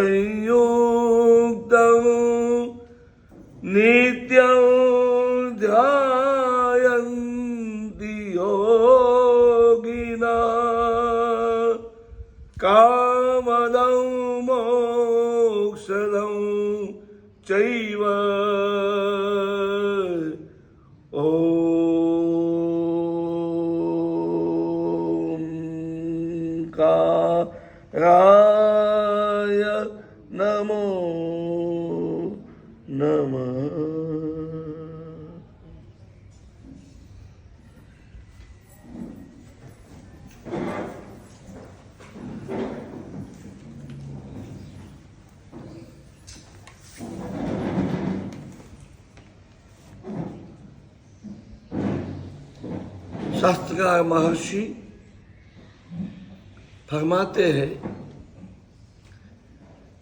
संयुक्तं नित्यं ध्यायन्ति योगिनः कामदं मोक्षदं चैव राय नमो नमः। शास्त्रकार महर्षि फरमाते हैं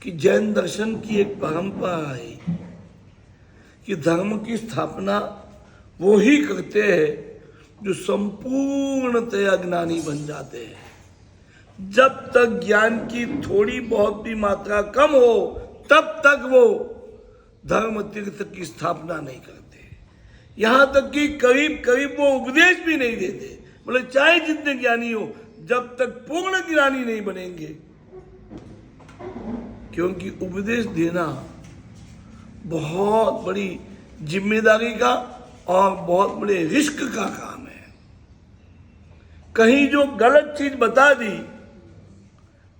कि जैन दर्शन की एक परंपरा है कि धर्म की स्थापना वो ही करते हैं जो संपूर्णतया ज्ञानी बन जाते हैं। जब तक ज्ञान की थोड़ी बहुत भी मात्रा कम हो तब तक वो धर्म तीर्थ की स्थापना नहीं करते। यहां तक कि करीब करीब वो उपदेश भी नहीं देते। बोले चाहे जितने ज्ञानी हो, जब तक पूर्ण ज्ञानी नहीं बनेंगे, क्योंकि उपदेश देना बहुत बड़ी जिम्मेदारी का और बहुत बड़े रिस्क का काम है। कहीं जो गलत चीज बता दी,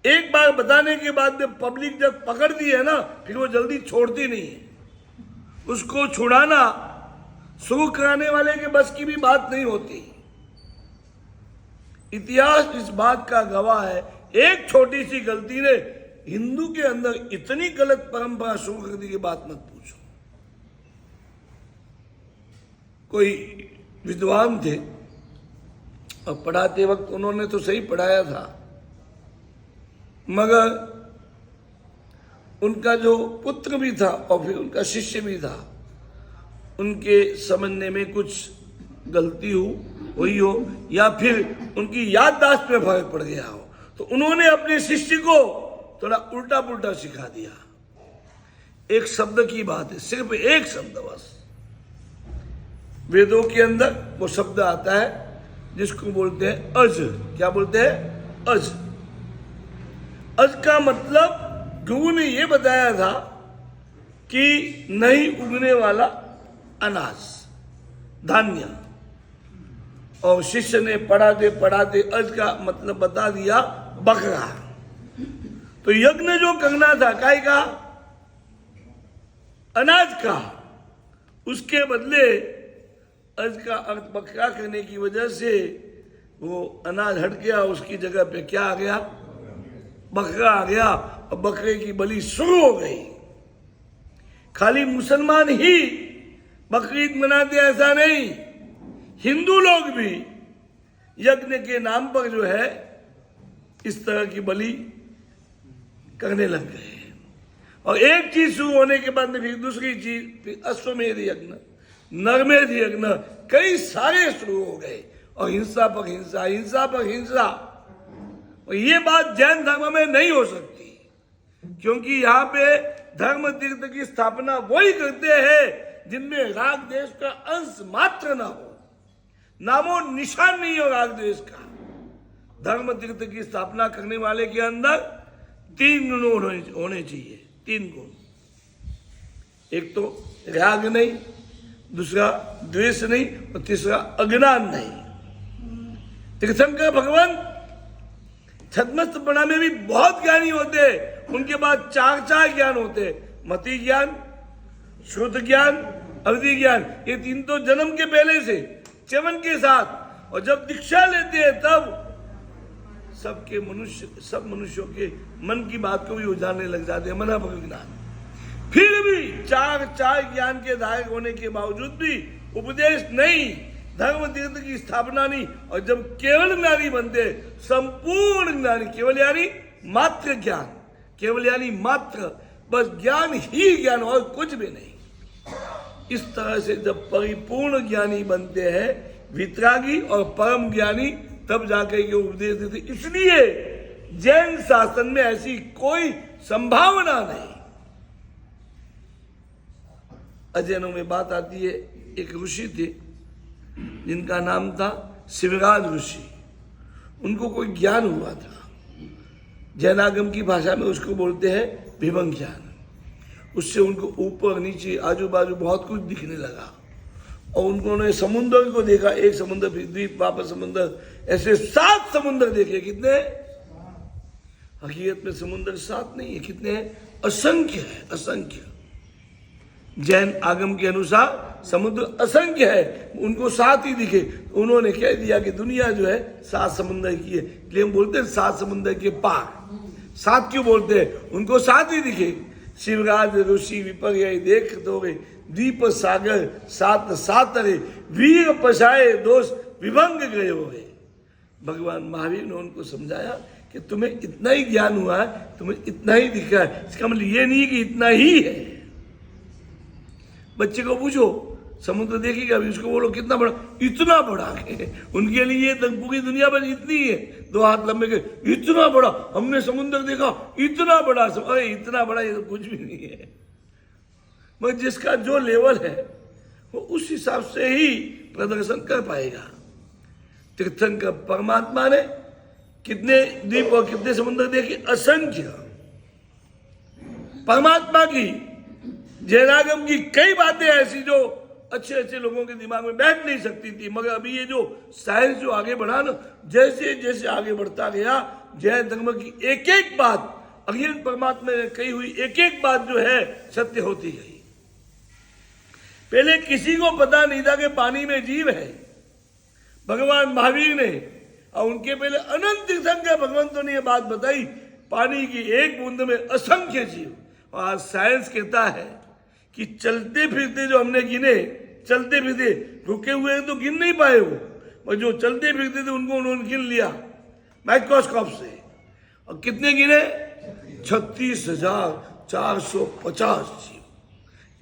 एक बार बताने के बाद में पब्लिक जब पकड़ दी है ना, फिर वो जल्दी छोड़ती नहीं है। उसको छुड़ाना शुरू कराने वाले के बस की भी बात नहीं होती। इतिहास इस बात का गवाह है, एक छोटी सी गलती ने हिंदू के अंदर इतनी गलत परंपरा शुरू कर दी कि बात मत पूछो। कोई विद्वान थे और पढ़ाते वक्त उन्होंने तो सही पढ़ाया था, मगर उनका जो पुत्र भी था और फिर उनका शिष्य भी था, उनके समझने में कुछ गलती हुई हो या फिर उनकी याददाश्त में फर्क पड़ गया हो, तो उन्होंने अपने शिष्य को थोड़ा उल्टा पुल्टा सिखा दिया। एक शब्द की बात है, सिर्फ एक शब्द बस। वेदों के अंदर वो शब्द आता है जिसको बोलते हैं अज। क्या बोलते हैं? अज। अज का मतलब गुरु ने ये बताया था कि नहीं उगने वाला अनाज, धान्य, और शिष्य ने पढ़ाते पढ़ाते अज का मतलब बता दिया बकरा। तो यज्ञ जो करना था काय का? अनाज का, उसके बदले अज का अर्थ बकरा करने की वजह से वो अनाज हट गया, उसकी जगह पे क्या आ गया? बकरा आ गया, और बकरे की बलि शुरू हो गई। खाली मुसलमान ही बकरीद मनाते ऐसा नहीं, हिंदू लोग भी यज्ञ के नाम पर जो है इस तरह की बलि करने लग गए। और एक चीज शुरू होने के बाद में फिर दूसरी चीज, फिर अश्वमेध यज्ञ, नरमेध यज्ञ, कई सारे शुरू हो गए, और हिंसा पर हिंसा, हिंसा पर हिंसा। और ये बात जैन धर्म में नहीं हो सकती, क्योंकि यहाँ पे धर्म तीर्थ की स्थापना वही करते हैं जिनमें राग द्वेष का अंश मात्र ना हो, नामो निशान नहीं हो राग द्वेष का। धर्म तीर्थ की स्थापना करने वाले के अंदर 3 गुण होने चाहिए, 3 गुण। एक तो राग नहीं, दूसरा द्वेष नहीं, और तीसरा अज्ञान नहीं। तीर्थंकर भगवान छद्मस्तपना में भी बहुत ज्ञानी होते, उनके पास 4 ज्ञान होते, मति ज्ञान, श्रुत ज्ञान, अवधि ज्ञान। ये 3 तो जन्म के पहले से च्यवन के साथ, और जब दीक्षा लेते हैं तब सब मनुष्यों के मन की बात को भी उजाड़ने लग जाते हैं, मना पर ज्ञान। फिर भी 4 ज्ञान के धारक होने के बावजूद भी उपदेश नहीं, धर्म तीर्थ की स्थापना नहीं। और जब केवल ज्ञानी बनते, संपूर्ण ज्ञानी, केवल यानी मात्र ज्ञान, केवल यानी मात्र, बस ज्ञान ही ज्ञान और कुछ भी नहीं। इस तरह से जब परिपूर्ण ज्ञानी बनते हैं वितरागी और परम ज्ञानी, तब जाके के उपदेश देते। इसलिए जैन शासन में ऐसी कोई संभावना नहीं। अध्ययनों में बात आती है, एक ऋषि थे जिनका नाम था शिवराज ऋषि। उनको कोई ज्ञान हुआ था, जैनागम की भाषा में उसको बोलते हैं विभंग ज्ञान। उससे उनको ऊपर नीचे आजू बाजू बहुत कुछ दिखने लगा और उन्होंने समुद्र को देखा, एक समुद्र फिर द्वीप, वापस समुद्र, ऐसे 7 समुद्र देखे। कितने? हकीकत में समुद्र 7 नहीं है, कितने हैं? असंख्य है, असंख्य। जैन आगम के अनुसार समुद्र असंख्य है, उनको 7 ही दिखे। उन्होंने कह दिया कि दुनिया जो है 7 समुद्र की है, इसलिए हम बोलते हैं 7 समुद्र के पार। 7 क्यों बोलते हैं? उनको 7 ही दिखे। शिवराज ऋषि विपर्य देख तो द्वीप सागर 7 सातरे, वीर पशाए दोष विभंग गए हो गए। भगवान महावीर ने उनको समझाया कि तुम्हें इतना ही ज्ञान हुआ है, तुम्हें इतना ही दिखा है, इसका मतलब ये नहीं कि इतना ही है। बच्चे को पूछो, समुद्र देखेगा अभी, उसको बोलो कितना बड़ा, इतना बड़ा है। उनके लिए पूरी दुनिया भर इतनी है, 2 हाथ लंबे के, इतना बड़ा हमने समुद्र देखा, इतना बड़ा। अरे इतना बड़ा ये तो कुछ भी नहीं है। मगर जिसका जो लेवल है वो उस हिसाब से ही प्रदर्शन कर पाएगा। तीर्थंकर परमात्मा ने कितने द्वीप और कितने समुद्र देखे? असंख्य। परमात्मा की, जैनागम की कई बातें ऐसी जो अच्छे अच्छे लोगों के दिमाग में बैठ नहीं सकती थी, मगर अभी ये जो साइंस जो आगे बढ़ा ना, जैसे जैसे आगे बढ़ता गया, जैन धर्म की एक एक बात, अखिल परमात्मा ने कही हुई एक एक बात जो है सत्य होती गई। पहले किसी को पता नहीं था कि पानी में जीव है। भगवान महावीर ने और उनके पहले अनंत तीर्थंकर भगवंतों ने यह बात बताई, पानी की एक बूंद में असंख्य जीव। और आज साइंस कहता है कि चलते फिरते जो हमने गिने, चलते फिरते, रुके हुए तो गिन नहीं पाए वो, और जो चलते फिरते थे उनको उन्होंने गिन लिया माइक्रोस्कोप से। और कितने गिने? 36,450 जीव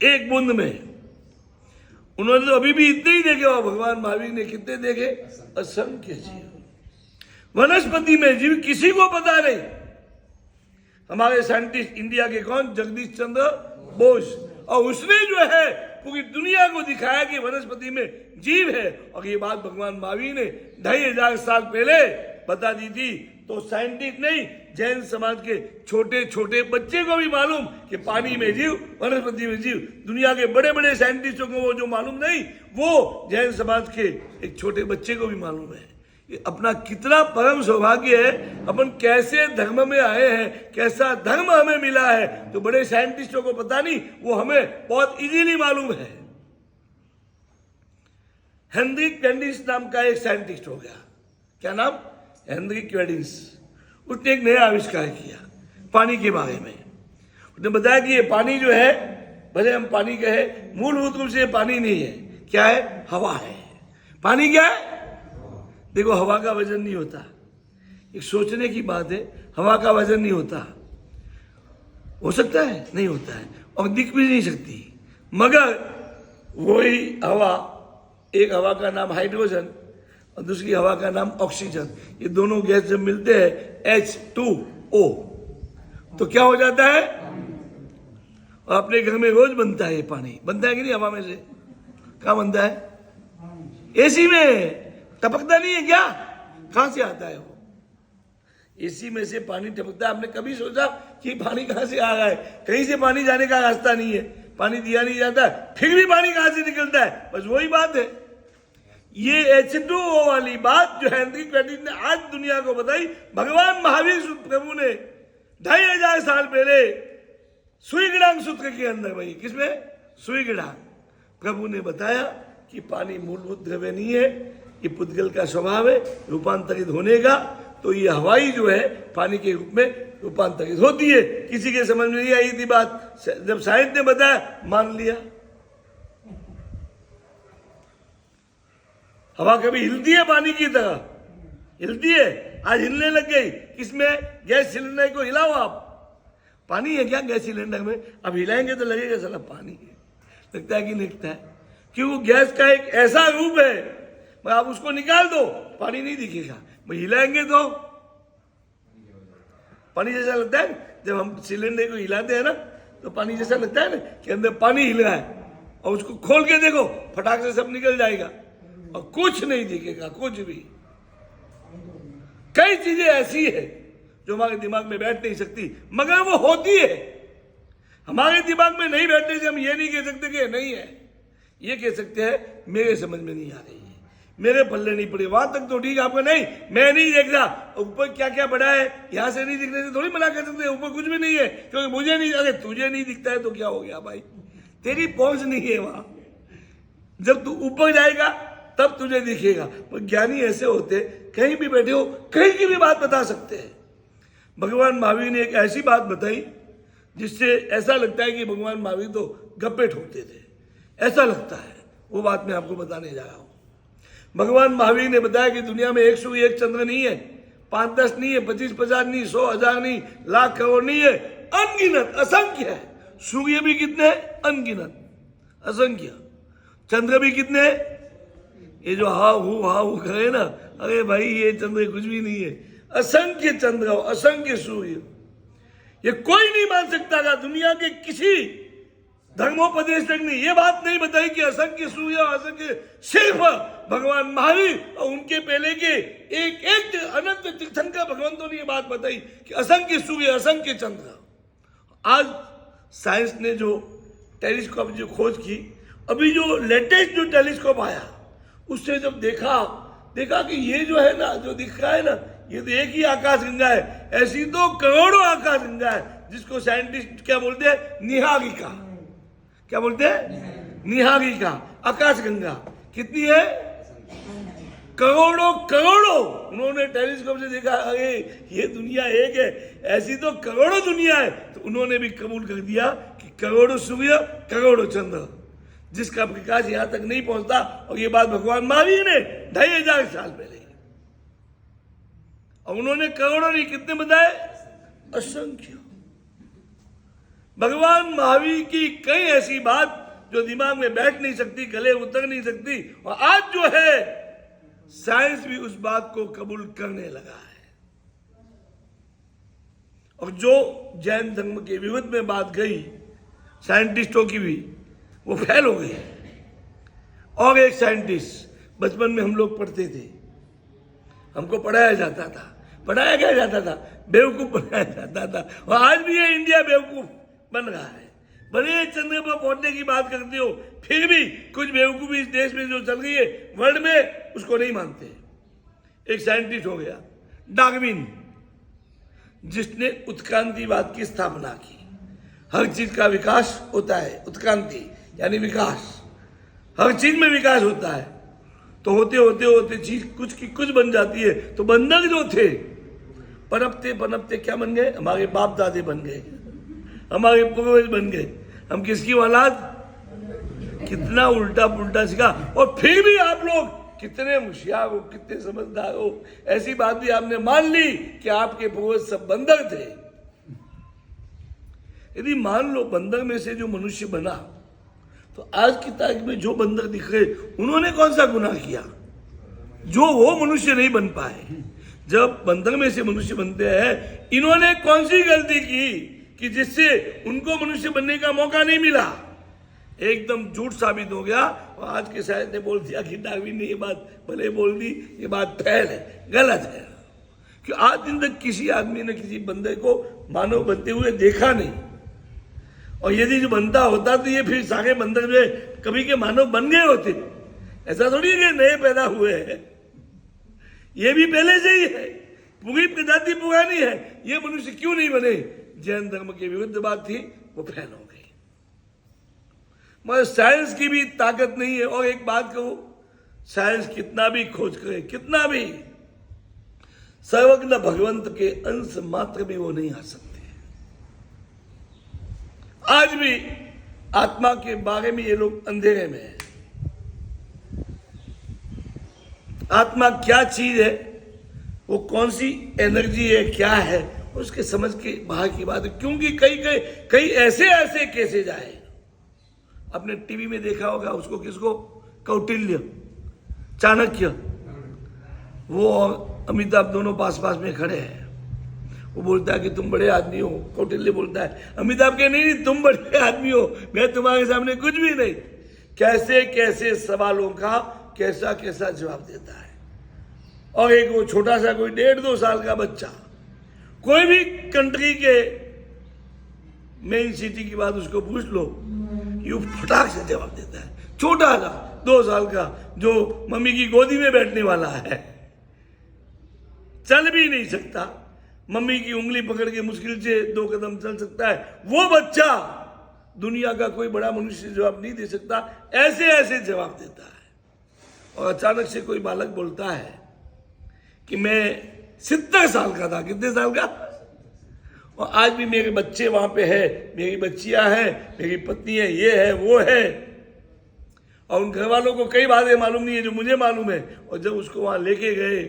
एक बूंद में। उन्होंने तो अभी भी इतने ही देखे, और भगवान महावीर ने कितने देखे? असंख्य जीव। वनस्पति में जीव किसी को पता नहीं। हमारे साइंटिस्ट इंडिया के कौन? जगदीश चंद्र बोस। और उसने जो है पूरी दुनिया को दिखाया कि वनस्पति में जीव है। और ये बात भगवान महावीर ने 2500 साल पहले बता दी थी। तो साइंटिस्ट नहीं, जैन समाज के छोटे छोटे बच्चे को भी मालूम कि पानी में जीव, वनस्पति में जीव। दुनिया के बड़े बड़े साइंटिस्टों को वो जो मालूम नहीं, वो जैन समाज के एक छोटे बच्चे को भी मालूम है। ये अपना कितना परम सौभाग्य है, अपन कैसे धर्म में आए हैं, कैसा धर्म हमें मिला है, तो बड़े साइंटिस्टों को पता नहीं, वो हमें बहुत इजीली मालूम है। हेनरिक कैंडिस नाम का एक साइंटिस्ट हो गया। क्या नाम? Henrik Candis. उसने एक नया आविष्कार किया पानी के बारे में। उसने बताया कि ये पानी जो है, भले हम पानी कहे, मूलभूत रूप से पानी नहीं है। क्या है? हवा है। पानी क्या है? देखो, हवा का वजन नहीं होता। एक सोचने की बात है, हवा का वजन नहीं होता। हो सकता है? नहीं होता है, और दिख भी नहीं सकती। मगर वही हवा, एक हवा का नाम हाइड्रोजन और दूसरी हवा का नाम ऑक्सीजन, ये दोनों गैस जब मिलते हैं H2O, तो क्या हो जाता है? और अपने घर में रोज बनता है ये पानी। बनता है कि नहीं? हवा में से कहाँ बनता है? एसी में। टपकता नहीं है क्या? कहां से आता है वो? एसी में से पानी टपकता है। आपने कभी सोचा कि पानी कहां से आ रहा है? कहीं से पानी जाने का रास्ता नहीं है, पानी दिया नहीं जाता, फिर भी पानी कहां से निकलता है? बस वही बात है। ये H2O वाली बात जो हेनरिक कैंडिस ने आज दुनिया को बताई, भगवान महावीर प्रभु ने 2500 साल पहले सुईगड़ांग सूत्र के अंदर वही, किसमें? सुईगड़ांग प्रभु ने बताया कि पानी मूलभूत द्रव्य नहीं है, ये पुद्गल का स्वभाव है रूपांतरित होने का। तो ये हवाई जो है पानी के रूप में रूपांतरित होती है। किसी के समझ में नहीं आई थी बात, जब साइंस ने बताया मान लिया। हवा कभी हिलती है पानी की तरह? हिलती है? आज हिलने लग गई। किसमें? गैस सिलेंडर को हिलाओ आप, पानी है क्या गैस सिलेंडर में? अब हिलाएंगे तो लगेगा साला पानी है। लगता है कि नहीं लगता है? क्यों? गैस का एक ऐसा रूप है, आप उसको निकाल दो, पानी नहीं दिखेगा। हिलाएंगे तो पानी जैसा लगता है। जब हम सिलेंडर को हिलाते हैं ना तो पानी जैसा लगता है ना कि अंदर पानी हिल रहा है, और उसको खोल के देखो फटाक से सब निकल जाएगा और कुछ नहीं दिखेगा, कुछ भी। कई चीजें ऐसी है जो हमारे दिमाग में बैठ नहीं सकती, मगर वो होती है। हमारे दिमाग में नहीं बैठने से हम ये नहीं कह सकते कि नहीं है, ये कह सकते हैं मेरे समझ में नहीं आ रही है, मेरे पल्ले नहीं पड़े। वहां तक तो ठीक है, आपको नहीं, मैं नहीं देख रहा ऊपर क्या क्या बड़ा है, यहां से नहीं दिखने से थोड़ी मना कर सकते ऊपर कुछ भी नहीं है, क्योंकि मुझे नहीं, अरे तुझे नहीं दिखता है तो क्या हो गया भाई, तेरी पहुंच नहीं है वहां। जब तू ऊपर जाएगा तब तुझे दिखेगा। पर ज्ञानी ऐसे होते, कहीं भी बैठे हो कहीं की भी बात बता सकते हैं। भगवान महावीर ने एक ऐसी बात बताई जिससे ऐसा लगता है कि भगवान महावीर तो गप्पे ठोकते थे, ऐसा लगता है। वो बात मैं आपको बताने जा रहा हूं। भगवान महावीर ने बताया कि दुनिया में 101 चंद्र नहीं है, 5-10 नहीं है, 25-50 नहीं, 100,000 नहीं, लाख करोड़ नहीं है, अनगिनत असंख्य है। सूर्य भी कितने हैं? अनगिनत असंख्य। चंद्र भी कितने हैं? ये जो हा हूं करे ना, अरे भाई ये चंद्र कुछ भी नहीं है, असंख्य चंद्र, असंख्य सूर्य। ये कोई नहीं मान सकता था, दुनिया के किसी धर्मोपदेशक ने ये बात नहीं बताई कि असंख्य सूर्य और असंख्य, सिर्फ भगवान महावीर और उनके पहले के एक अनंत तीर्थंकर भगवंतों ने ये बात बताई कि असंख्य सूर्य, असंख्य चंद्र। आज साइंस ने जो टेलीस्कोप जो खोज की, अभी जो लेटेस्ट जो टेलीस्कोप आया उससे जब देखा कि ये जो है ना, जो दिख रहा है ना, ये तो एक ही आकाशगंगा है, ऐसी तो करोड़ों आकाशगंगा है, जिसको साइंटिस्ट क्या बोलते हैं? निहारिका। क्या बोलते हैं? निहारिका, आकाशगंगा। कितनी है? करोड़ों करोड़ों। उन्होंने टेलीस्कोप से देखा, अरे ये दुनिया एक है, ऐसी तो करोड़ों दुनिया है। तो उन्होंने भी कबूल कर दिया कि करोड़ों सूर्य, करोड़ों चंद्र, जिसका प्रकाश यहां तक नहीं पहुंचता। और ये बात भगवान महावीर ने 2500 साल पहले, और उन्होंने करोड़ों नहीं, कितने बताए? असंख्य। भगवान महावीर की कई ऐसी बात जो दिमाग में बैठ नहीं सकती, गले उतर नहीं सकती, और आज जो है साइंस भी उस बात को कबूल करने लगा है। और जो जैन धर्म के विरुद्ध में बात गई साइंटिस्टों की भी, वो फेल हो गई। और एक साइंटिस्ट, बचपन में हम लोग पढ़ते थे, हमको पढ़ाया जाता था, पढ़ाया क्या जाता था? बेवकूफ बनाया जाता था। और आज भी ये इंडिया बेवकूफ बन रहा है। बड़े चंद्र पर पहुंचने की बात करते हो, फिर भी कुछ बेवकूफी इस देश में जो चल रही है वर्ल्ड में, उसको नहीं मानते। एक साइंटिस्ट हो गया डार्विन, जिसने उत्क्रांतिवाद की स्थापना की। हर चीज का विकास होता है, उत्क्रांति यानी विकास, हर चीज में विकास होता है। तो होते होते होते चीज कुछ की कुछ बन जाती है। तो बंधक जो थे, पनपते पनपते क्या बन गए? हमारे बाप दादे बन गए, हमारे पूर्वज बन गए। हम किसकी औलाद? कितना उल्टा पुल्टा सीखा। और फिर भी आप लोग कितने होशियार हो, कितने समझदार हो, ऐसी बात भी आपने मान ली कि आपके पूर्वज सब बंदर थे। यदि मान लो बंदर में से जो मनुष्य बना, तो आज की तारीख में जो बंदर दिख रहे, उन्होंने कौन सा गुनाह किया जो वो मनुष्य नहीं बन पाए? जब बंदर में से मनुष्य बनते हैं, इन्होंने कौन सी गलती की कि जिससे उनको मनुष्य बनने का मौका नहीं मिला? एकदम झूठ साबित हो गया। और आज के शायद ने बोल दिया कि डार्विन ने ये बात भले बोल दी, ये बात फेल है, गलत है। कि आज दिन तक किसी आदमी ने किसी बंदे को मानव बनते हुए देखा नहीं। और यदि जो बनता होता तो ये फिर सारे बंदर जो है कभी के मानव बन गए होते। ऐसा थोड़ी है कि नए पैदा हुए हैं, ये भी पहले से ही है, पूरी प्रजाति पुरानी है। ये मनुष्य क्यों नहीं बने? जैन धर्म के विरुद्ध बात थी, वो फैल हो गई। मगर साइंस की भी ताकत नहीं है। और एक बात कहूं, साइंस कितना भी खोज करे, कितना भी, सर्वज्ञ भगवंत के अंश मात्र भी वो नहीं आ सकते। आज भी आत्मा के बारे में ये लोग अंधेरे में है। आत्मा क्या चीज है, वो कौन सी एनर्जी है, क्या है, उसके समझ के बाहर की बात है। क्योंकि कई ऐसे केसेज आए। आपने टीवी में देखा होगा उसको, किसको? कौटिल्य, चाणक्य, वो और अमिताभ दोनों पास पास में खड़े हैं। वो बोलता है कि तुम बड़े आदमी हो। कौटिल्य बोलता है, अमिताभ के नहीं, तुम बड़े आदमी हो, मैं तुम्हारे सामने कुछ भी नहीं। कैसे कैसे सवालों का कैसा कैसा जवाब देता है। और एक वो छोटा सा कोई 1.5-2 साल का बच्चा कोई भी कंट्री के मेन सिटी की बात उसको पूछ लो, यू फटाक से जवाब देता है। छोटा सा 2 साल का जो मम्मी की गोदी में बैठने वाला है, चल भी नहीं सकता, मम्मी की उंगली पकड़ के मुश्किल से 2 कदम चल सकता है, वो बच्चा दुनिया का कोई बड़ा मनुष्य जवाब नहीं दे सकता, ऐसे ऐसे जवाब देता है। और अचानक से कोई बालक बोलता है कि मैं 70 साल का था। कितने साल का? और आज भी मेरे बच्चे वहां पे है, मेरी बच्चियां हैं, मेरी पत्नी है, ये है वो है। और उन घर वालों को कई बातें मालूम नहीं है जो मुझे मालूम है। और जब उसको वहां लेके गए,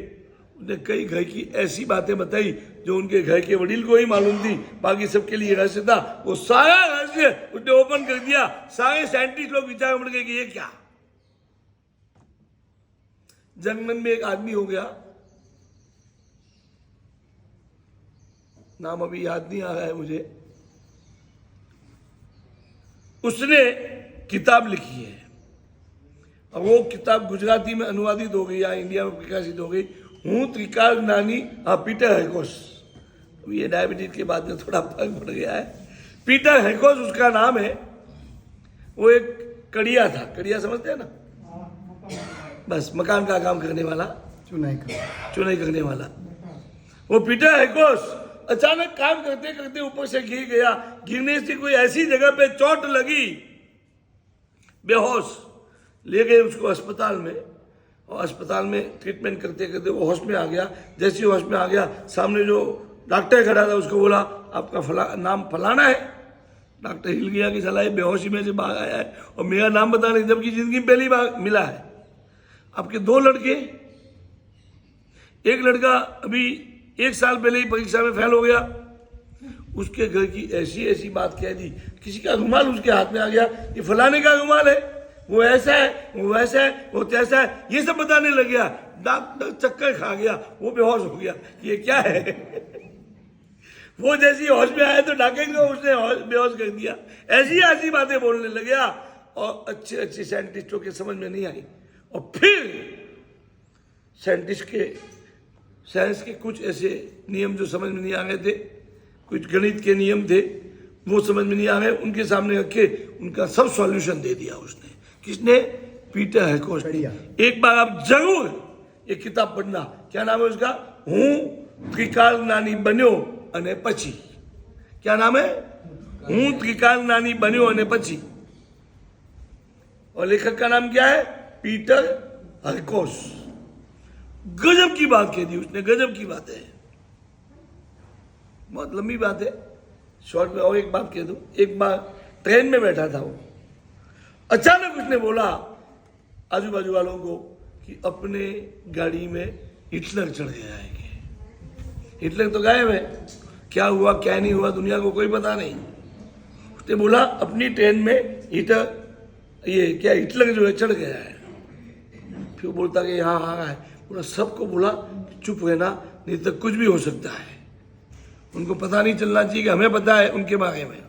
उसने कई घर की ऐसी बातें बताई जो उनके घर के वडील को ही मालूम थी, बाकी सबके लिए रहस्य था। वो सारा रहस्य उसने ओपन कर दिया। सारे साइंटिस्ट लोग विचार पड़ गए कि ये क्या। जंगल में एक आदमी हो गया, नाम अभी याद नहीं आ रहा है मुझे, उसने किताब लिखी है। और वो किताब गुजराती में अनुवादित हो गई या इंडिया में प्रकाशित हो गई। हूँ त्रिकाल ज्ञानी, पीटर हैकोस। ये डायबिटीज के बाद में थोड़ा फर्क पड़ गया है। पीटर हैकोस उसका नाम है। वो एक कड़िया था, कड़िया समझते हैं ना, बस मकान का काम करने वाला, चुनाई करने वाला। वो पीटर हैकोस अचानक काम करते करते ऊपर से गिर गया। गिरने से कोई ऐसी जगह पे चोट लगी, बेहोश। ले गए उसको अस्पताल में, और अस्पताल में ट्रीटमेंट करते करते वो होश में आ गया। जैसे ही होश में आ गया, सामने जो डॉक्टर खड़ा था उसको बोला, आपका नाम फलाना है। डॉक्टर हिल गया कि साला ये बेहोशी में से बाहर आया है और मेरा नाम बता नहीं, जबकि जिंदगी में पहली बार मिला है। आपके 2 लड़के, एक लड़का अभी 1 साल पहले ही परीक्षा में फेल हो गया। उसके घर की ऐसी ऐसी बात कह दी। किसी का रुमाल उसके हाथ में आ गया, ये फलाने का रुमाल है, वो ऐसा है, वो वैसा है, वो तैसा है, ये सब बताने लग गया। डॉक्टर चक्कर खा गया, वो बेहोश हो गया। ये क्या है? वो जैसी होश में आया तो डॉक्टर को उसने बेहोश कर दिया। ऐसी ऐसी बातें बोलने लग गया और अच्छे अच्छे साइंटिस्टों के समझ में नहीं आई। और फिर साइंस के कुछ ऐसे नियम जो समझ में नहीं आ रहे थे, कुछ गणित के नियम थे वो समझ में नहीं आ रहे, उनके सामने रख के उनका सब सॉल्यूशन दे दिया उसने। किसने? पीटर हैकोस ने। एक बार आप जरूर ये किताब पढ़ना। क्या नाम है उसका? हूँ त्रिकाल ज्ञानी बन्यो अने पछी। क्या नाम है? हूँ त्रिकाल ज्ञानी बन्यो अने पछी। और लेखक का नाम क्या है? पीटर हैकोस। गजब की बात कह दी उसने, गजब की बात है। बहुत लंबी बात है, शॉर्ट में और एक बात कह दूं। एक बार ट्रेन में बैठा था वो, अचानक उसने बोला आजू बाजू वालों को कि अपने गाड़ी में हिटलर चढ़ गया है। हिटलर तो गायब है, क्या हुआ क्या नहीं हुआ दुनिया को कोई पता नहीं। उसने बोला अपनी ट्रेन में हिटलर जो है चढ़ गया है। फिर बोलता कि हाँ हाँ है। पूरा सबको बोला चुप रहना, नहीं तो कुछ भी हो सकता है। उनको पता नहीं चलना चाहिए कि हमें पता है उनके बारे में।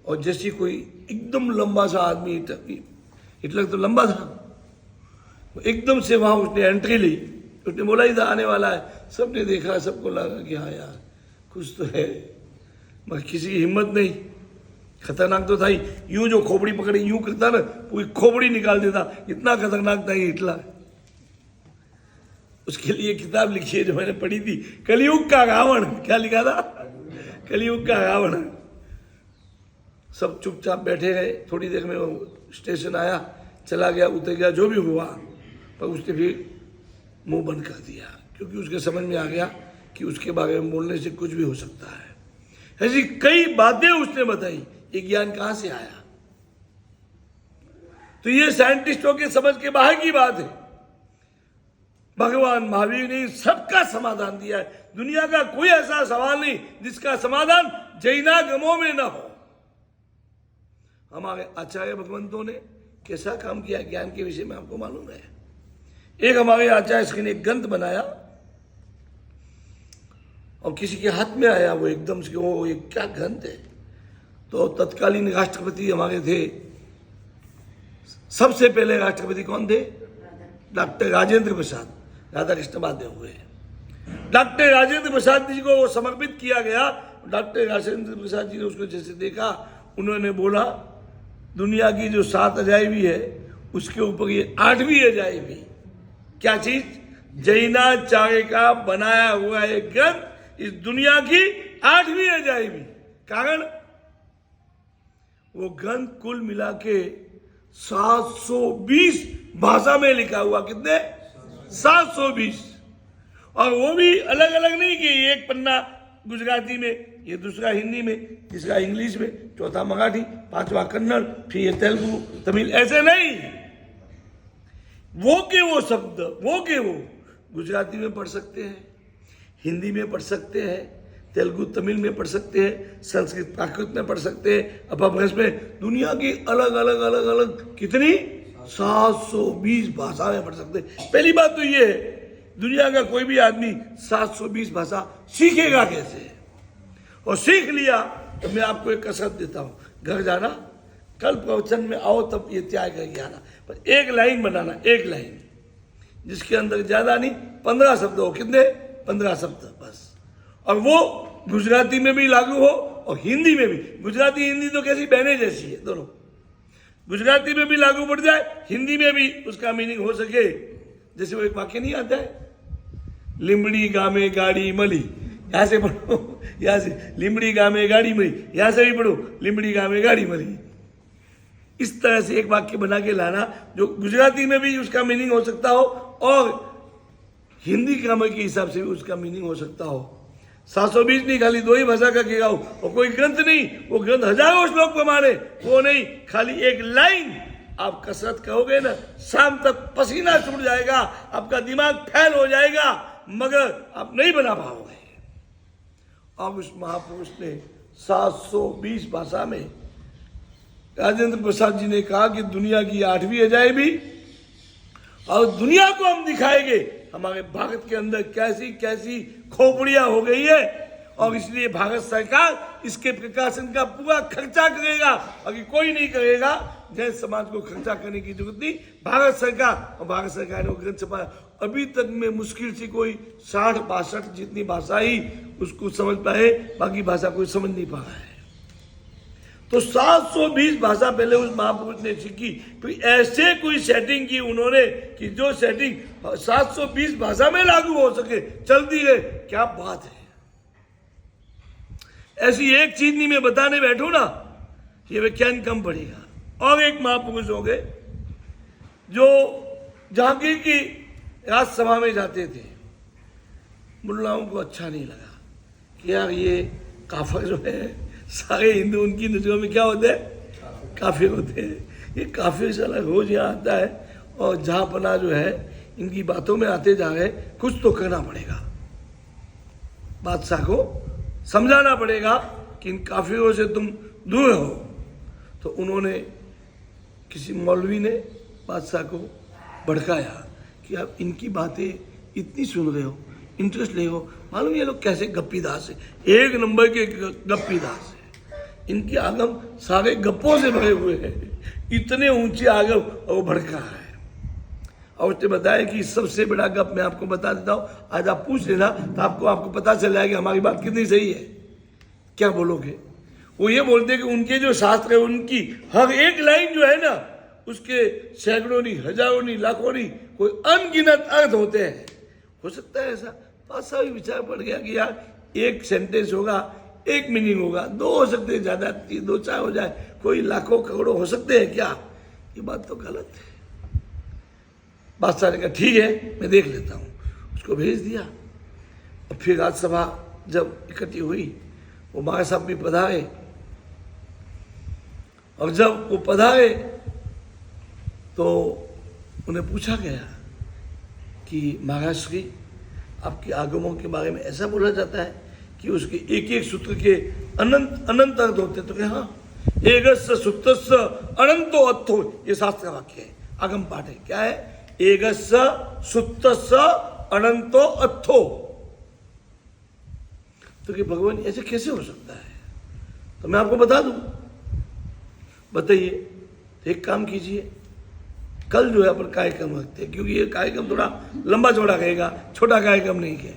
और जैसे कोई एकदम लंबा सा आदमी, हिटलर तो लंबा था, एकदम से वहां उसने एंट्री ली। उसने बोला इधर आने वाला है। सबने देखा, सबको लगा कि हाँ यार कुछ तो है, मगर किसी की हिम्मत नहीं। खतरनाक तो था ही, यूं जो खोपड़ी पकड़ी यूं करता ना, पूरी खोपड़ी निकाल देता, इतना खतरनाक था ये हिटलर। उसके लिए किताब लिखी है जो मैंने पढ़ी थी, कलयुग का रावण। क्या लिखा था? कलयुग का रावण। सब चुपचाप बैठे रहे। थोड़ी देर में वो स्टेशन आया, चला गया, उतर गया, जो भी हुआ, पर उसने फिर मुंह बंद कर दिया, क्योंकि उसके समझ में आ गया कि उसके बारे में बोलने से कुछ भी हो सकता है। ऐसी कई बातें उसने बताई। ये ज्ञान कहां से आया? तो ये साइंटिस्टों के समझ के बाहर की बात है। भगवान महावीर ने सबका समाधान दिया है। दुनिया का कोई ऐसा सवाल नहीं जिसका समाधान जैनागमों में ना हो। हमारे आचार्य भगवंतों ने कैसा काम किया ज्ञान के विषय में आपको मालूम है। एक हमारे आचार्य श्री ने ग्रंथ बनाया, और किसी के हाथ में आया वो एकदम से, वो ये क्या ग्रंथ है। तो तत्कालीन राष्ट्रपति हमारे थे, सबसे पहले राष्ट्रपति कौन थे? डॉक्टर राजेंद्र प्रसाद, राधा कृष्ण बादेव हुए। डॉक्टर राजेंद्र प्रसाद जी को वो समर्पित किया गया। डॉक्टर राजेंद्र प्रसाद जी ने उसको जैसे देखा, उन्होंने बोला दुनिया की जो 7 अजायबी है उसके ऊपर ये 8वीं अजायबी, क्या चीज? जैनाचार्य का बनाया हुआ एक ग्रंथ इस दुनिया की 8वीं अजायबी। कारण वो ग्रंथ कुल मिला के 720 भाषा में लिखा हुआ। कितने? 720। और वो भी अलग अलग नहीं कि एक पन्ना गुजराती में, ये दूसरा हिंदी में, तीसरा इंग्लिश में, चौथा मराठी, 5वां कन्नड़, फिर ये तेलुगु, तमिल, ऐसे नहीं। वो के वो शब्द, वो के वो गुजराती में पढ़ सकते हैं, हिंदी में पढ़ सकते हैं, तेलुगु तमिल में पढ़ सकते हैं, संस्कृत प्राकृत में पढ़ सकते हैं, अपभ्रंश में, दुनिया की अलग अलग अलग अलग कितनी 720 भाषा में पढ़ सकते हैं। पहली बात तो ये है, दुनिया का कोई भी आदमी 720 भाषा सीखेगा कैसे? और सीख लिया तो मैं आपको एक कसरत देता हूं, घर जाना, कल प्रवचन में आओ तब ये त्याग करके आना, पर एक लाइन बनाना, एक लाइन जिसके अंदर ज्यादा नहीं 15 शब्द हो। कितने? 15 शब्द बस। और वो गुजराती में भी लागू हो और हिंदी में भी। गुजराती हिंदी तो कैसी बहने जैसी है दोनों। गुजराती में भी लागू पड़ जाए, हिंदी में भी उसका मीनिंग हो सके। जैसे वो एक वाक्य नहीं आता है, लिमड़ी गामे गाड़ी मली, यहां से पढ़ो, यहां से लिमड़ी गामे गाड़ी मली, यहां से भी पढ़ो लिमड़ी गामे गाड़ी मली। इस तरह से एक वाक्य बना के लाना जो गुजराती में भी उसका मीनिंग हो सकता हो और हिंदी ग्रामर के हिसाब से भी उसका मीनिंग हो सकता हो। 720 नहीं, खाली 2 ही भाषा का किया हो, और कोई ग्रंथ नहीं, वो ग्रंथ हजारों श्लोक प्रमाणे, वो नहीं, खाली एक लाइन आप कसरत करोगे ना, शाम तक पसीना छूट जाएगा, आपका दिमाग फैल हो जाएगा, मगर आप नहीं बना पाओगे। अब उस महापुरुष ने 720 भाषा में, राजेंद्र प्रसाद जी ने कहा कि दुनिया की 8वीं अजायबी, और दुनिया को हम दिखाएंगे हमारे भारत के अंदर कैसी कैसी खोपड़ियां हो गई है, और इसलिए भारत सरकार इसके प्रकाशन का पूरा खर्चा करेगा, बाकी कोई नहीं करेगा। जैन समाज को खर्चा करने की जरूरत नहीं, भारत सरकार, और भारत सरकार ने वो ग्रंथ छपाया। अभी तक में मुश्किल से कोई 60-62 जितनी भाषा ही उसको समझ पाए, बाकी भाषा कोई समझ नहीं पा रहा है। तो 720 भाषा पहले उस महापुरुष ने सीखी, फिर ऐसे कोई सेटिंग की उन्होंने कि जो सेटिंग 720 भाषा में लागू हो सके, चलती रहे। क्या बात है! ऐसी एक चीज नहीं मैं बताने बैठू ना, ये विज्ञान कम पड़ेगा। और एक महापुरुष हो गए जो जहांगीर की राजसभा में जाते थे, मुल्लाओं को अच्छा नहीं लगा कि यार ये काफिर जो है, सारे हिंदू उनकी नजरों में क्या होते हैं? काफिर होते हैं। ये काफिर साला रोज यहाँ आता है और जहां पना जो है इनकी बातों में आते जा रहे, कुछ तो करना पड़ेगा, बादशाह को समझाना पड़ेगा कि इन काफिरों से तुम दूर रहो। तो उन्होंने, किसी मौलवी ने बादशाह को भड़काया कि आप इनकी बातें इतनी सुन रहे हो, इंटरेस्ट ले हो, मालूम ये लोग कैसे गप्पी दास है, एक नंबर के गप्पी दास है। इनके आगम सारे गप्पों से भरे हुए हैं, इतने ऊंचे आगम, और वो भड़का है। और उसने बताया कि सबसे बड़ा गप मैं आपको बता देता हूं, आज आप पूछ लेना तो आपको पता चल जाएगा हमारी बात कितनी सही है। क्या बोलोगे? वो ये बोलते कि उनके जो शास्त्र है, उनकी हर एक लाइन जो है ना, उसके सैकड़ों नहीं, हजारों नहीं, लाखों नहीं, कोई अनगिनत अर्थ होते हैं। हो सकता है ऐसा, पासा भी विचार पड़ गया कि यार एक सेंटेंस होगा, एक मीनिंग होगा, 2 हो सकते हैं, ज्यादा 2-4 हो जाए, कोई लाखों करोड़ों हो सकते हैं क्या? ये बात तो गलत है। बादशाह ने कहा ठीक है, मैं देख लेता हूँ, उसको भेज दिया। और फिर राज्यसभा जब इकट्ठी हुई, वो महाराज साहब भी पधारे, और जब वो पधारे तो उन्हें पूछा गया कि महाराज श्री, आपके आगमों के बारे में ऐसा बोला जाता है कि उसके एक एक सूत्र के अनंत अनंत अर्थ होते। तो क्या? हाँ, एकस्य सूत्रस्य अनंतो अर्थो, ये शास्त्र वाक्य है, आगम पाठ है। क्या है? एकस्य सूत्रस्य अनंतो अर्थो। तो कि भगवान ऐसे कैसे हो सकता है? तो मैं आपको बता दूं, बताइए। तो एक काम कीजिए, कल जो है अपन कार्यक्रम रखते हैं, क्योंकि ये कार्यक्रम थोड़ा लंबा चौड़ा रहेगा, छोटा कार्यक्रम नहीं है,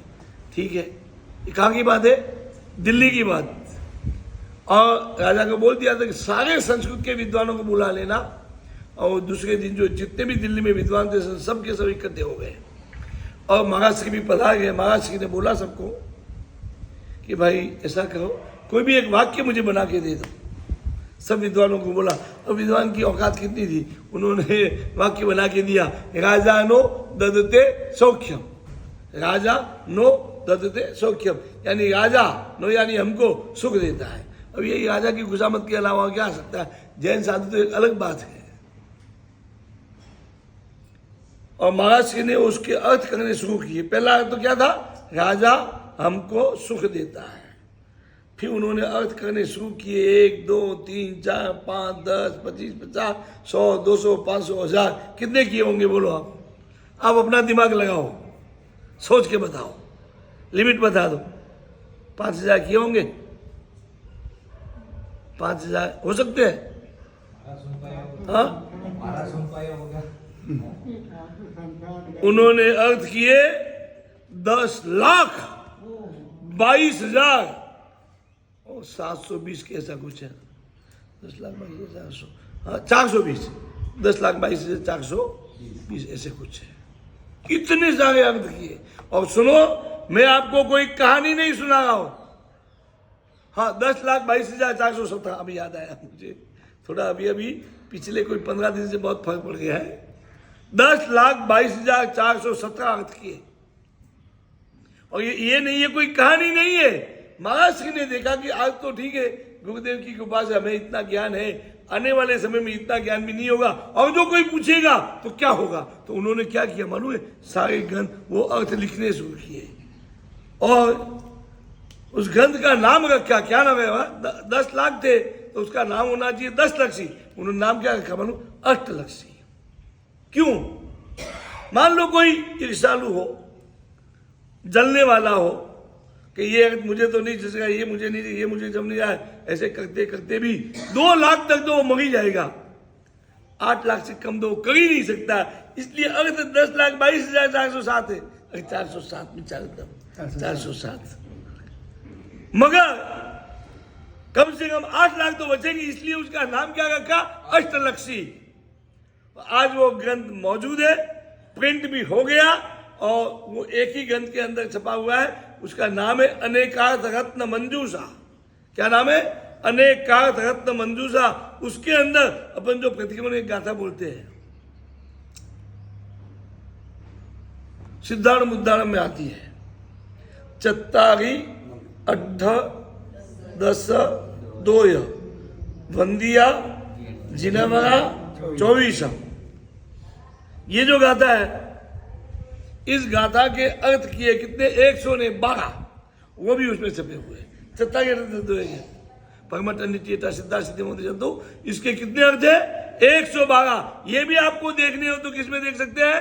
ठीक है। ये कहाँ की बात है? दिल्ली की बात। और राजा को बोल दिया था कि सारे संस्कृत के विद्वानों को बुला लेना, और दूसरे दिन जो जितने भी दिल्ली में विद्वान थे सब के सब इकट्ठे हो गए, और महाराज श्री भी पधार गए। महाराज श्री ने बोला सबको कि भाई ऐसा करो, कोई भी एक वाक्य मुझे बना के दे दो। सब विद्वानों को बोला, और विद्वान की औकात कितनी थी, उन्होंने वाक्य बना के दिया, राजा नो ददते सौख्यम, राजा नो ददते सौख्यम, यानी राजा नो यानी हमको सुख देता है। अब यही राजा की खुशामद के अलावा क्या आ सकता है? जैन साधु तो एक अलग बात है। और महाराज श्री ने उसके अर्थ करने शुरू किए। पहला अर्थ तो क्या था? राजा हमको सुख देता है। फिर उन्होंने अर्थ करने शुरू किए, 1 2 3 4 5 10 25 50 100 200 500 1000, कितने किए होंगे बोलो आप अपना दिमाग लगाओ, सोच के बताओ, लिमिट बता दो। 5000 किए होंगे? 5000 हो सकते हैं? हाँ, उन्होंने अर्थ किए 10,22,000 और 720 के ऐसा कुछ है। 10,22,400, हाँ 420, 10,22,420 ऐसे कुछ है। इतने सारे अर्थ किए। और सुनो, मैं आपको कोई कहानी नहीं सुना रहा हूं। हाँ, 10,22,417 अभी याद आया मुझे, थोड़ा अभी पिछले कोई 15 दिन से बहुत फर्क पड़ गया है। 10,22,417 अर्थ किए। और ये नहीं है, कोई कहानी नहीं है। महाराज श्री ने देखा कि आज तो ठीक है, गुरुदेव की कृपा से हमें इतना ज्ञान है, आने वाले समय में इतना ज्ञान भी नहीं होगा, और जो कोई पूछेगा तो क्या होगा। तो उन्होंने क्या किया मालूम है? सारे ग्रंथ वो अर्थ लिखने शुरू किए, और उस ग्रंथ का नाम रखा, क्या नाम है? 10 लाख थे तो उसका नाम होना चाहिए 10 लक्षी। उन्होंने नाम क्या रखा मालूम? अष्टलक्षी। क्यों? मान लो कोई ईर्ष्यालु हो, जलने वाला हो कि ये मुझे तो नहीं जचेगा, ये मुझे नहीं, ये मुझे जम नहीं आए, ऐसे करते करते भी 2 लाख तक तो वो मर ही जाएगा। 8 लाख से कम तो वो कर ही नहीं सकता। इसलिए अर्थ 10,22,407 है। 407 में 407, मगर कम से कम 8 लाख तो बचेंगे, इसलिए उसका नाम क्या रखा? अष्टलक्षी। आज वो ग्रंथ मौजूद है, प्रिंट भी हो गया, और वो एक ही ग्रंथ के अंदर छपा हुआ है। उसका नाम है अनेकार्थ रत्न मंजूषा। क्या नाम है? अनेकार्थ रत्न मंजूषा। उसके अंदर अपन जो प्रतिक्रमण एक गाथा बोलते हैं, सिद्धार्थ मुद्दारम में आती है, 4 8 10 2 वंदिया जिनवरा 24। ये जो गाथा है, इस गाथा के अर्थ किए कितने? 112, वो भी उसमें छपे हुए। सत्ता के परमट सिद्धा सिद्धि तो इसके कितने अर्थ है? 112। ये भी आपको देखने हो तो किसमें देख सकते हैं?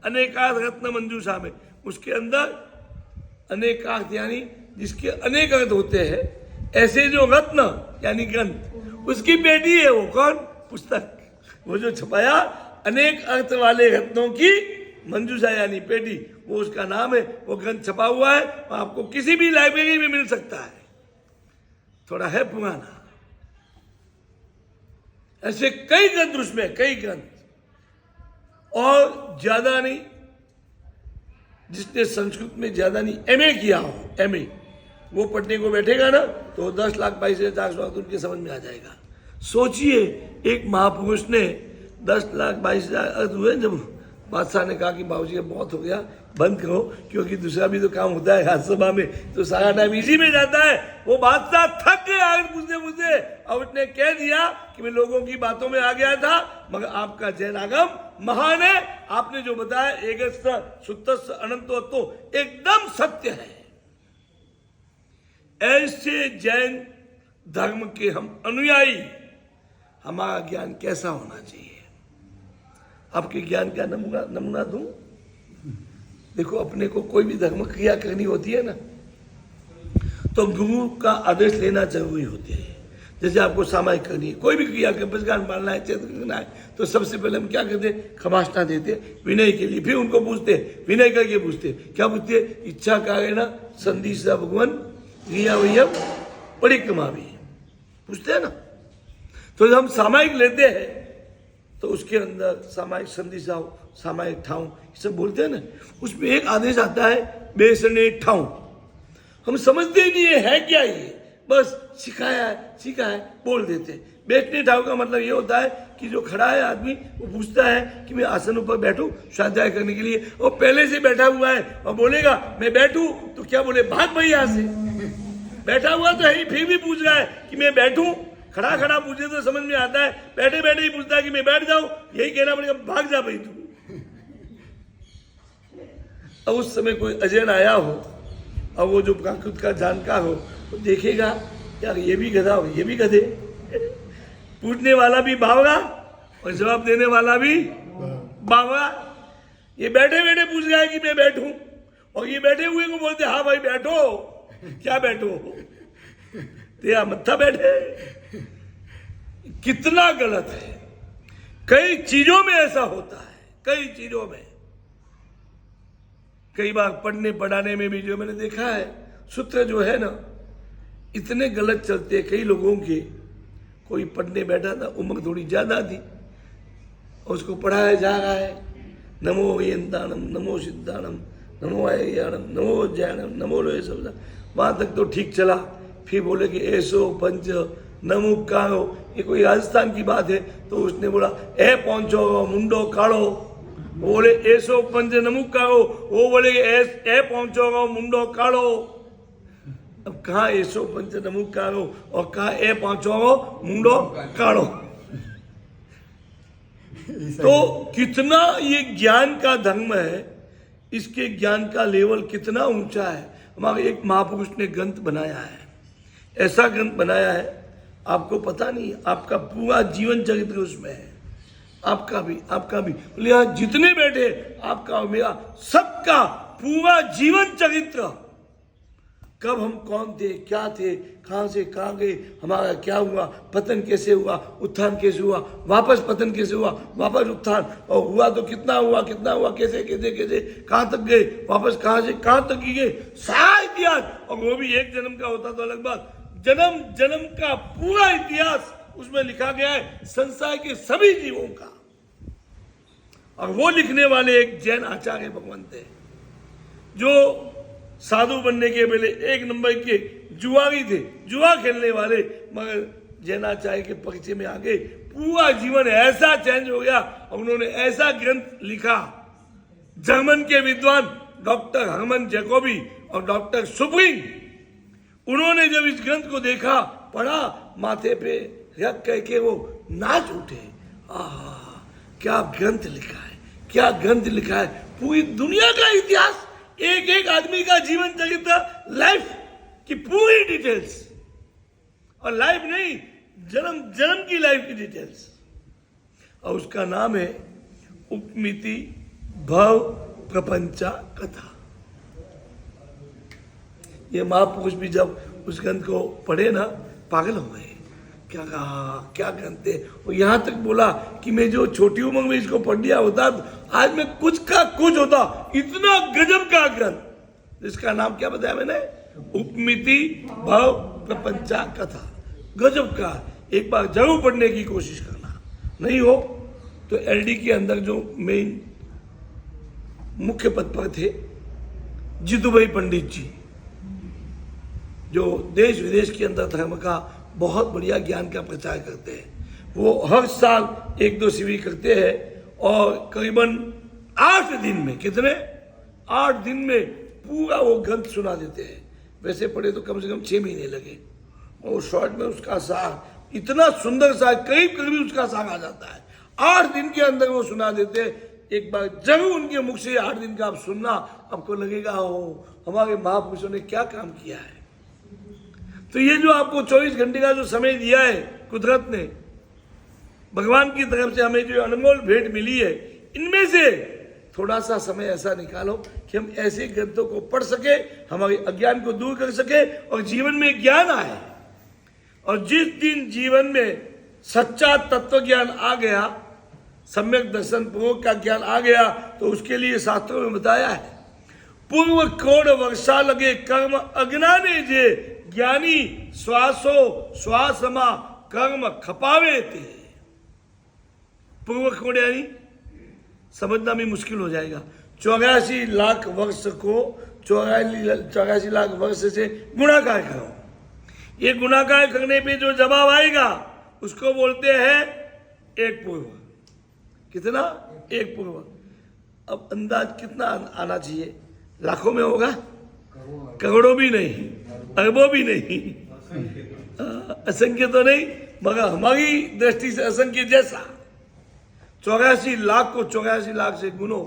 अनेकार्थ रत्न मंजूषा में। उसके अंदर अनेकार्थ यानी जिसके अनेक अर्थ होते हैं, ऐसे जो रत्न यानी ग्रंथ, उसकी पेटी है। वो कौन? पुस्तक, वो जो छपाया अनेक अर्थ वाले रत्नों की मंजूषा यानी पेटी, वो उसका नाम है। वो ग्रंथ छपा हुआ है, आपको किसी भी लाइब्रेरी में मिल सकता है। थोड़ा है पुराना, ऐसे कई ग्रंथ उसमें, कई ग्रंथ, और ज्यादा नहीं, जिसने संस्कृत में ज्यादा नहीं एमए किया हो, एमए, वो पढ़ने को बैठेगा ना तो 10,22,400 उनके समझ में आ जाएगा। सोचिए, एक महापुरुष ने 10,22,000 अर्थ हुए। जब बादशाह ने कहा कि बाबूजी अब बहुत हो गया, बंद करो, क्योंकि दूसरा भी तो काम होता है राजसभा में, तो सारा टाइम इसी में जाता है। वो बादशाह थक गया अर्थ पूछते, और उसने कह दिया कि मैं लोगों की बातों में आ गया था, मगर आपका जैन आगम महान है। आपने जो बताया एकस्थ सुत्तस्थ अनंतो एकदम सत्य है। ऐसे जैन धर्म के हम अनुयायी, हमारा ज्ञान कैसा होना चाहिए? आपके ज्ञान का नमूना दूं? देखो, अपने को कोई भी धर्म क्रिया करनी होती है ना, तो गुरु का आदेश लेना जरूरी होती है। जैसे आपको सामायिक करनी है, कोई भी क्रिया कपस्गान पालना है, चेतन करना है, तो सबसे पहले हम क्या करते हैं, खमाष्टा देते विनय के लिए। फिर उनको पूछते, विनय करके पूछते, क्या पूछते, इच्छा कारेण संदिशा भगवान क्रिया वयम परिक्रमा भी पूछते हैं ना। तो जब हम सामायिक लेते हैं तो उसके अंदर सामायिक संदिशा, सामायिक ठाव, ये सब बोलते हैं ना, उसमें एक आदेश आता है बेसने ठाव। हम समझते ही नहीं है क्या ये, बस सिखाया है बोल देते। बैठने ठाव का मतलब ये होता है कि जो खड़ा है आदमी वो पूछता है कि मैं आसन ऊपर बैठूं स्वाध्याय करने के लिए, और पहले से बैठा हुआ है और बोलेगा मैं बैठूं, तो क्या बोले, भाग भाई यहाँ से। बैठा हुआ तो है ही, फिर भी पूछ रहा है कि मैं बैठूं। खड़ा पूछे तो समझ में आता है, बैठे बैठे ही पूछता है कि मैं बैठ जाऊं, यही कहना पड़ेगा भाग जा भाई तू। अब उस समय कोई अजैन आया हो और वो जो प्राकृत का जानकार हो तो देखेगा यार ये भी गधा हो, ये भी गधे। पूछने वाला भी बावरा और जवाब देने वाला भी बावरा। ये बैठे बैठे पूछ रहा है कि मैं बैठूं, और ये बैठे हुए को बोलते हाँ भाई बैठो। क्या बैठो, तेरा मत्था बैठे। कितना गलत है। कई चीजों में ऐसा होता है, कई चीजों में। कई बार पढ़ने पढ़ाने में भी जो मैंने देखा है, सूत्र जो है ना इतने गलत चलते हैं कई लोगों के। कोई पढ़ने बैठा था, उम्र थोड़ी ज्यादा थी, और उसको पढ़ाया जा रहा है नमो यंताणम, नमो सिद्धाणम, नमो आय्याणम, नमो जैनम, नमो लोहे शब्द, वहां तक तो ठीक चला। फिर बोले कि ऐसो पंच नमुकारो, ये कोई राजस्थान की बात है, तो उसने बोला ए पहुंचो मुंडो काढ़ो। वो बोले ऐसो पंच नमुकारो, वो बोले ए पहुंचो मुंडो काढ़ो। अब कहा ऐसो पंच नमुकारो और कहा ए पहुंचो मुंडो काढ़ो। तो कितना ये ज्ञान का धर्म है, इसके ज्ञान का लेवल कितना ऊंचा है। हमारे एक महापुरुष ने ग्रंथ बनाया है, ऐसा ग्रंथ बनाया है आपको पता नहीं, आपका पूरा जीवन चरित्र उसमें है, आपका भी बोले यहाँ जितने बैठे आपका और मेरा सबका पूरा जीवन चरित्र, कब हम कौन थे, क्या थे, कहां से कहां गए, हमारा क्या हुआ, पतन कैसे हुआ, उत्थान कैसे हुआ, वापस पतन कैसे हुआ, वापस उत्थान, और हुआ तो कितना हुआ, कैसे कहां तक गए, वापस कहां से कहां तक गए, सारा इतिहास। और वो भी एक जन्म का होता तो अलग बात, जन्म जन्म का पूरा इतिहास उसमें लिखा गया है, संसार के सभी जीवों का। और वो लिखने वाले एक जैन आचार्य भगवंत है, जो साधु बनने के पहले एक नंबर के जुआरी थे, जुआ खेलने वाले, मगर जैनाचार्य के परिचय में आ गए, पूरा जीवन ऐसा चेंज हो गया। और उन्होंने ऐसा ग्रंथ लिखा, जर्मन के विद्वान डॉक्टर हर्मन जैकोबी और डॉक्टर सुप्रिंग, उन्होंने जब इस ग्रंथ को देखा, पढ़ा, माथे पे रख करके वो नाच उठे। आहा, क्या ग्रंथ लिखा है, क्या ग्रंथ लिखा है। पूरी दुनिया का इतिहास, एक एक आदमी का जीवन चरित्र, लाइफ की पूरी डिटेल्स, और लाइफ नहीं, जन्म जन्म की लाइफ की डिटेल्स। और उसका नाम है उपमिति भव प्रपंचा कथा। ये महापुरुष भी जब उस ग्रंथ को पढ़े ना, पागल हो गए, क्या कहा, क्या ग्रंथ है। और यहां तक बोला कि मैं जो छोटी उम्र में इसको पढ़ लिया होता तो आज मैं कुछ का कुछ होता। इतना गजब का ग्रंथ, जिसका नाम क्या बताया मैंने, उपमिति भव प्रपंचा कथा। गजब का, एक बार जरूर पढ़ने की कोशिश करना, नहीं हो तो एलडी के अंदर जो मेन मुख्य पद पर थे जितुभाई पंडित जी, जो देश विदेश के अंदर धर्म का बहुत बढ़िया ज्ञान का प्रचार करते हैं, वो हर साल 1-2 शिविर करते हैं, और करीबन 8 दिन में, कितने 8 दिन में पूरा वो ग्रंथ सुना देते हैं। वैसे पढ़े तो कम से कम 6 महीने लगे, और शॉर्ट में उसका सार, इतना सुंदर सार, करीब करीब उसका सार आ जाता है। 8 दिन के अंदर वो सुना देते हैं। एक बार जरूर उनके मुख से 8 दिन का आप सुनना, आपको लगेगा हो हमारे महापुरुषों ने क्या काम किया है। तो ये जो आपको 24 घंटे का जो समय दिया है कुदरत ने, भगवान की तरफ से हमें जो अनमोल भेंट मिली है, इनमें से थोड़ा सा समय ऐसा निकालो कि हम ऐसे ग्रंथों को पढ़ सके, हमारे अज्ञान को दूर कर सके और जीवन में ज्ञान आए। और जिस दिन जीवन में सच्चा तत्व ज्ञान आ गया, सम्यक दर्शन पूर्वक का ज्ञान आ गया, तो उसके लिए शास्त्रों में बताया है, पूर्व करोड़ वर्षा लगे कर्म अज्ञाने जे, ज्ञानी श्वासो श्वासमा कर्म खपावे थे। पूर्व करोड़ यानी समझना भी मुश्किल हो जाएगा। 84 लाख वर्ष को 84 लाख वर्ष से गुणाकार करो। ये गुणाकार करने पे जो जवाब आएगा उसको बोलते हैं एक पूर्व। कितना? एक पूर्व। अब अंदाज कितना आना चाहिए? लाखों में होगा? करोड़ों भी नहीं, अरबों भी नहीं, असंख्य तो नहीं, मगर हमारी दृष्टि से असंख्य जैसा। 84 लाख को 84 लाख से गुनो,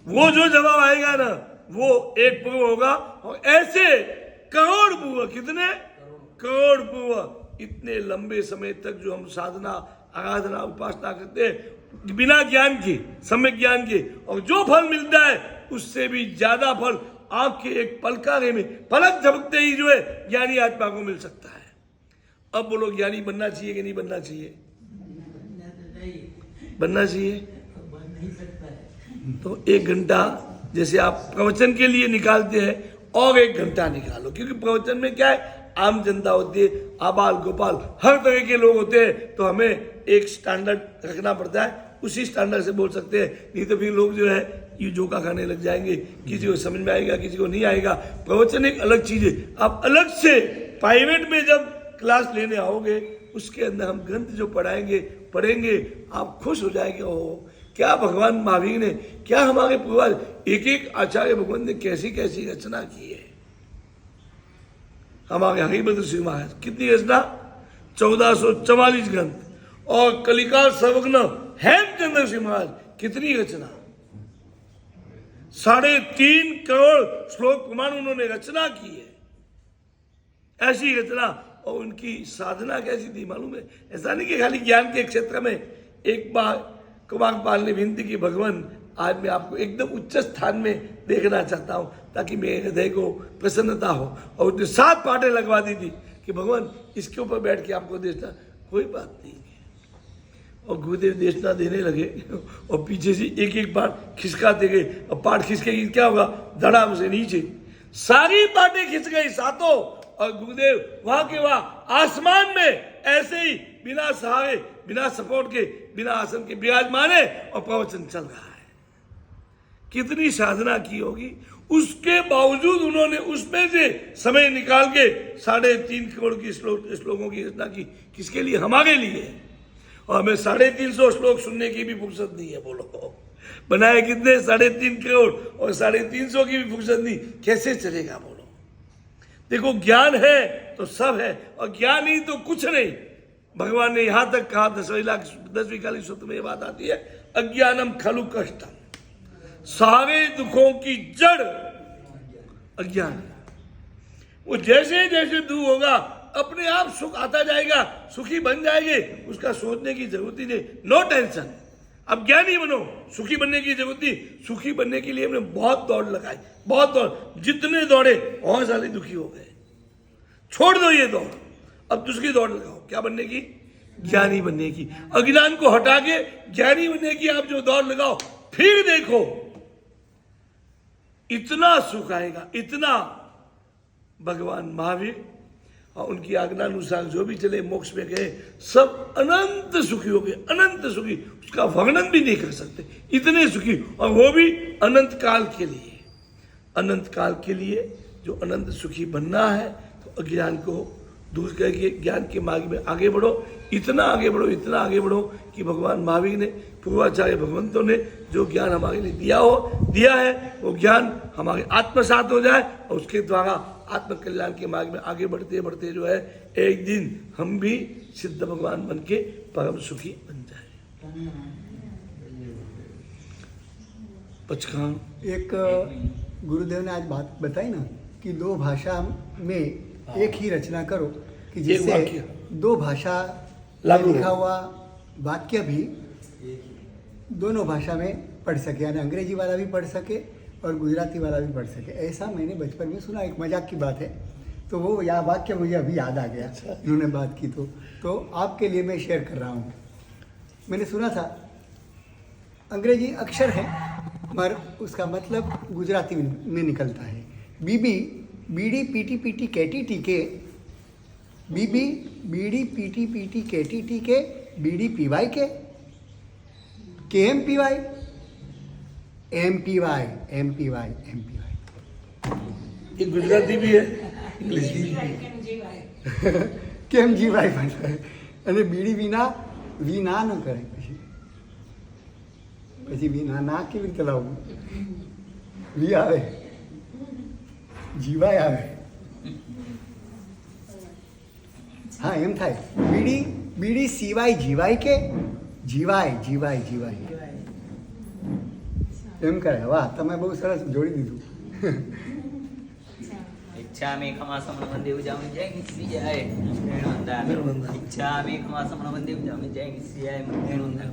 वो जो जवाब आएगा ना वो एक पूर्व होगा। और ऐसे करोड़ पूर्व, कितने करोड़ पूर्व, इतने लंबे समय तक जो हम साधना आराधना उपासना करते हैं बिना ज्ञान के, सम्यक ज्ञान के, और जो फल मिलता है उससे भी ज्यादा फल आपके एक पलकारे में, पलक झपकते ही जो है ज्ञानी आत्मा को मिल सकता है। अब बोलो ज्ञानी बनना चाहिए कि नहीं बनना चाहिए? बनना चाहिए। तो 1 घंटा जैसे आप प्रवचन के लिए निकालते हैं और 1 घंटा निकालो, क्योंकि प्रवचन में क्या है, आम जनता होती है, आबाल गोपाल हर तरह के लोग होते हैं, तो हमें एक स्टैंडर्ड रखना पड़ता है, उसी स्टैंडर्ड से बोल सकते हैं। नहीं तो फिर लोग जो है ये जोका खाने लग जाएंगे, किसी को समझ में आएगा किसी को नहीं आएगा। प्रवचन एक अलग चीज है। आप अलग से प्राइवेट में जब क्लास लेने आओगे उसके अंदर हम ग्रंथ जो पढ़ेंगे आप खुश हो जाएंगे। ओ क्या भगवान महावीर ने, क्या हमारे पूर्वज, एक एक आचार्य भगवान ने कैसी कैसी रचना की है। हमारे हरिभद्र सिंह महाराज कितनी रचना, 1444 ग्रंथ, और कलिकाल सर्वज्ञ हेमचंद्र सिंह महाराज कितनी रचना, 3.5 करोड़ श्लोक प्रमाण उन्होंने रचना की है। ऐसी रचना, और उनकी साधना कैसी थी मालूम है? ऐसा नहीं कि खाली ज्ञान के क्षेत्र में। एक बार कुमारपाल ने विनती की, भगवान आज मैं आपको एकदम उच्च स्थान में देखना चाहता हूं ताकि मेरे हृदय को प्रसन्नता हो, और उसने 7 पाटें लगवा दी थी कि भगवान इसके ऊपर बैठ के आपको देखना। कोई बात नहीं। और गुरुदेव देशना देने लगे और पीछे से एक एक पाठ खिसकाते गए, और पाठ खिसकेगी क्या होगा, धड़ाम से नीचे सारी पाटें खिंच गई 7, और गुरुदेव वहां के वहां आसमान में ऐसे ही बिना सहारे, बिना सपोर्ट के, बिना आसन के विराजमान है, और प्रवचन चल रहा है। कितनी साधना की होगी, उसके बावजूद उन्होंने उसमें से समय निकाल के 3.5 करोड़ की श्लोकों की रचना की। किसके लिए? हमारे लिए। और हमें 350 श्लोक सुनने की भी फुर्सत नहीं है। बोलो बनाए कितने? 3.5 करोड़, और 350 की भी फुर्सत नहीं। कैसे चलेगा बोलो? देखो ज्ञान है तो सब है, और ज्ञान नहीं तो कुछ नहीं। भगवान ने यहां तक कहा, 10वीं काली सूत्र में यह बात आती है, अज्ञानम खलु कष्टम, सारे दुखों की जड़ अज्ञान। वो जैसे जैसे दूर होगा अपने आप सुख आता जाएगा, सुखी बन जाएंगे, उसका सोचने की जरूरत ही नहीं। No tension. अब ज्ञानी बनो, सुखी बनने की जरूरत नहीं। सुखी बनने के लिए हमने बहुत दौड़ लगाई, बहुत दौड़, जितने दौड़े बहुत सारे दुखी हो गए। छोड़ दो ये दौड़, अब दूसरी दौड़ लगाओ। क्या बनने की? ज्ञानी बनने की। अज्ञान को हटा के ज्ञानी बनने की आप जो दौड़ लगाओ, फिर देखो इतना सुख आएगा, इतना। भगवान महावीर और उनकी आज्ञानुसार जो भी चले मोक्ष में गए, सब अनंत सुखी हो गए, अनंत सुखी। उसका वर्णन भी नहीं कर सकते, इतने सुखी। और वो भी अनंत काल के लिए। अनंत काल के लिए जो अनंत सुखी बनना है, तो अज्ञान को दूर करके ज्ञान के मार्ग में आगे बढ़ो। इतना आगे बढ़ो, इतना आगे बढ़ो कि भगवान महावीर ने, पूर्वाचार्य भगवंतों ने जो ज्ञान हमारे लिए दिया है, वो ज्ञान हमारे आत्मसात हो जाए, और उसके द्वारा आत्म कल्याण के मार्ग में आगे बढ़ते बढ़ते जो है एक दिन हम भी सिद्ध भगवान बन के परम सुखी बन जाए। पचखान एक गुरुदेव ने आज बात बताई ना कि 2 भाषा में एक ही रचना करो, कि जिससे 2 भाषा लागू लिखा हुआ वाक्य भी दोनों भाषा में पढ़ सके, यानी अंग्रेजी वाला भी पढ़ सके और गुजराती वाला भी पढ़ सके। ऐसा मैंने बचपन में सुना, एक मजाक की बात है, तो वो यह वाक्य मुझे अभी याद आ गया, इन्होंने बात की तो आपके लिए मैं शेयर कर रहा हूँ। मैंने सुना था अंग्रेजी अक्षर है मगर उसका मतलब गुजराती में निकलता है। BB BD PT PT KT TK, BB BD PT PT KT TK, BD PY K M PY M PY M PY M PY. ये गुजराती भी है, इंग्लिश भी है। કેમ જીવાય પણ અને બીડી વિના વિના ન કરે, પછી વિના ના કેવી રીતે લાવવું? વી આવે, જીવાય આવે, હા એમ થાય। બીડી બીડી સિવાય જીવાય કે જીવાય જીવાય જીવાય એમ કરે। વાહ, તમે બહુ સરસ જોડી દીધું। इच्छामि खमासमन वंदे उजामि जय निस्सियाय मंगेणवंदा। इच्छामि खमासमन वंदे उजामि जय निस्सियाय मंगेणवंदा।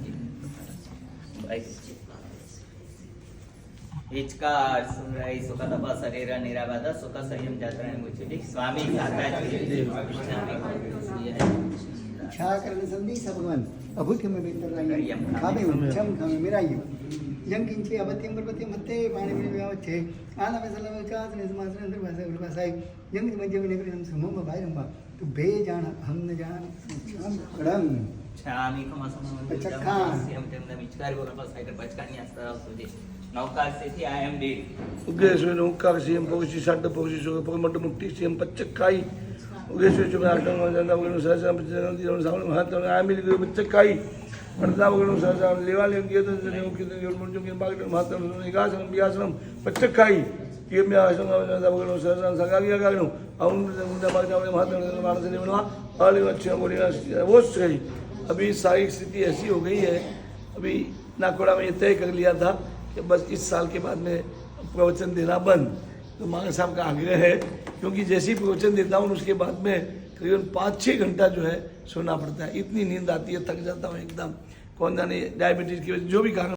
इचकार सुराई सुखतप शरीर निराबाध सुख संयम जात्रा मुचुटी स्वामी साता इच्छामि छा करने संदेश भगवान अभूत में बेहतर नहीं खावे छम खावे मेरा ही जंग किंचे अबत्यम बरबत्यम मते पाणी में व्याव छे आला में सलाम चात ने समाज अंदर भाषा कृपा साहिब जंग मध्य में निकल हम समूह में बाहर हम तो बे जान हम न जान हम कड़म इच्छामि खमासमन वंदे उजामि हम तेम इचकार बोला साइकर पचकानी आस्था सुधी नौकार स्थिति आई एम डी उगेश्वर उक्का सीएम पोगसी सड्ड पोगसी सो पगमट मुट्टी सीएम पच्चकाई उगेश्वर चुप आटम जनता वगैरह सहसा जनता दिनों सामने महात्मा आमिल के पच्चकाई पड़ता वगैरह सहसा लेवा ले गए तो जने के तो योर मुंजो के बाग महात्मा निगासम बियासम पच्चकाई ये में आश्रम जनता वगैरह सहसा संगागिया गानो अउन मुंडा बाग जावे महात्मा मानस ने बनवा आले अच्छे बोलिया वो सही। अभी सारी स्थिति ऐसी हो गई है, अभी नाकोड़ा में ये तय कर लिया था कि बस इस साल के बाद में प्रवचन देना बंद। तो मांग साहब का आग्रह है, क्योंकि जैसे ही प्रवचन देता हूँ उसके बाद में करीबन 5-6 घंटा जो है सोना पड़ता है, इतनी नींद आती है, थक जाता हूँ एकदम। कौन जाने डायबिटीज की वजह जो भी कारण